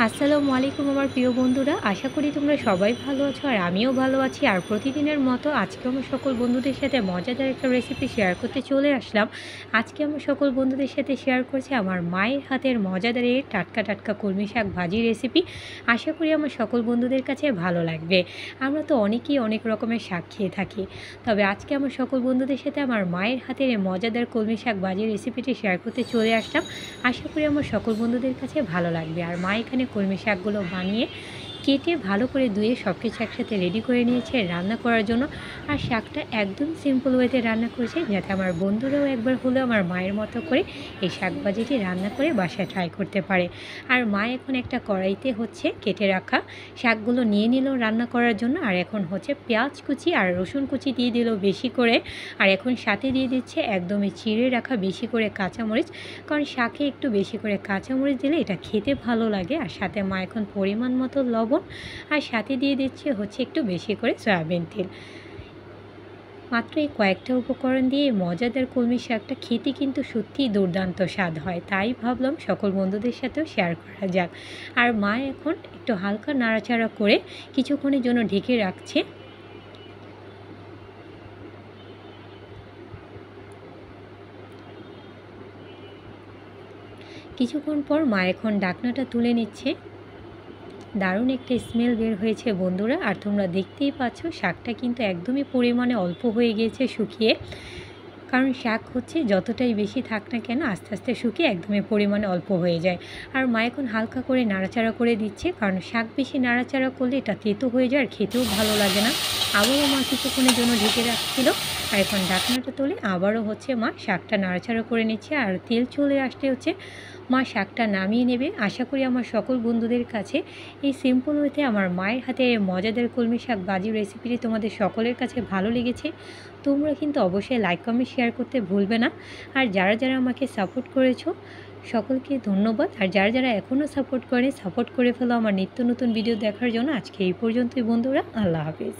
আসসালামু আলাইকুম আমার প্রিয় বন্ধুরা, আশা করি তোমরা সবাই ভালো আছো আর আমিও ভালো আছি। আর প্রতিদিনের মতো আজকে আমার সকল বন্ধুদের সাথে মজাদার একটা রেসিপি শেয়ার করতে চলে আসলাম। আজকে আমার সকল বন্ধুদের সাথে শেয়ার করছি আমার মায়ের হাতের মজাদার এই টাটকা টাটকা কলমি শাক ভাজি রেসিপি। আশা করি আমার সকল বন্ধুদের কাছে ভালো লাগবে। আমরা তো অনেকেই অনেক রকমের শাক খেয়ে থাকি, তবে আজকে আমার সকল বন্ধুদের সাথে আমার মায়ের হাতের এই মজাদার কলমি শাক ভাজি রেসিপিটি শেয়ার করতে চলে আসলাম। আশা করি আমার সকল বন্ধুদের কাছে ভালো লাগবে। আর মা এখানে কলমি শাকগুলো বানিয়ে কেটে ভালো করে ধুয়ে সব কিছু একসাথে রেডি করে নিয়েছে রান্না করার জন্য। আর শাকটা একদম সিম্পল ওয়েতে রান্না করেছে, যাতে আমার বন্ধুরাও একবার হলেও আমার মায়ের মতো করে এই শাক ভাজিটি রান্না করে বাসায় ট্রাই করতে পারে। আর মা এখন একটা কড়াইতে কেটে রাখা শাকগুলো নিয়ে নিল রান্না করার জন্য। আর এখন পেঁয়াজ কুচি আর রসুন কুচি দিয়ে দিল বেশি করে। আর এখন সাথে দিয়ে দিচ্ছে একদমই চিড়ে রাখা বেশি করে কাঁচামরিচ, কারণ শাকে একটু বেশি করে কাঁচামরিচ দিলে এটা খেতে ভালো লাগে। আর সাথে মা এখন পরিমাণ মতো লবণ, আর সাথে দিয়ে দিচ্ছে একটু বেশি করে সয়াবিন তেল। মাত্র এই কয়েকটা উপকরণ দিয়ে মজাদার কলমি শাকটা খেতে কিন্তু সত্যিই দুর্দান্ত স্বাদ হয়। তাই ভাবলাম সকল বন্ধুদের সাথেও শেয়ার করা যাক। আর মা এখন একটু হালকা নাড়াচাড়া করে কিছুক্ষণের জন্য ঢেকে রাখছে। কিছুক্ষণ পর মা এখন ঢাকনাটা তুলে নিচ্ছে। দারুণ একটা স্মেল বের হয়েছে বন্ধুরা। আর তোমরা দেখতেই পাচ্ছ শাকটা কিন্তু একদমই পরিমাণে অল্প হয়ে গিয়েছে শুকিয়ে, কারণ শাক যতটাই বেশি থাক না কেন আস্তে আস্তে শুকিয়ে একদমই পরিমাণে অল্প হয়ে যায়। আর মা এখন হালকা করে নাড়াচাড়া করে দিচ্ছে, কারণ শাক বেশি নাড়াচাড়া করলে এটা তেতো হয়ে যায় আর খেতেও ভালো লাগে না। আবারও মা কিছুক্ষণের জন্য ঢেকে রাখছিল। আর এখন ঢাকনাটা তুলে আবারও মা শাকটা নাড়াচাড়া করে নিচ্ছে। আর তেল চলে আসলে মা শাকটা নামিয়ে নেবে। আশা করি আমার সকল বন্ধুদের কাছে এই সিম্পল ওয়েতে আমার মায়ের হাতে মজাদার কলমি শাক ভাজি রেসিপিটি তোমাদের সকলের কাছে ভালো লেগেছে। তোমরা কিন্তু অবশ্যই লাইক কমেন্ট শেয়ার করতে ভুলবে না। আর যারা যারা আমাকে সাপোর্ট করেছো সকলকে ধন্যবাদ। আর যারা যারা এখনও সাপোর্ট করে ফেলো আমার নিত্য নতুন ভিডিও দেখার জন্য। আজকে এই পর্যন্তই বন্ধুরা, আল্লাহ হাফিজ।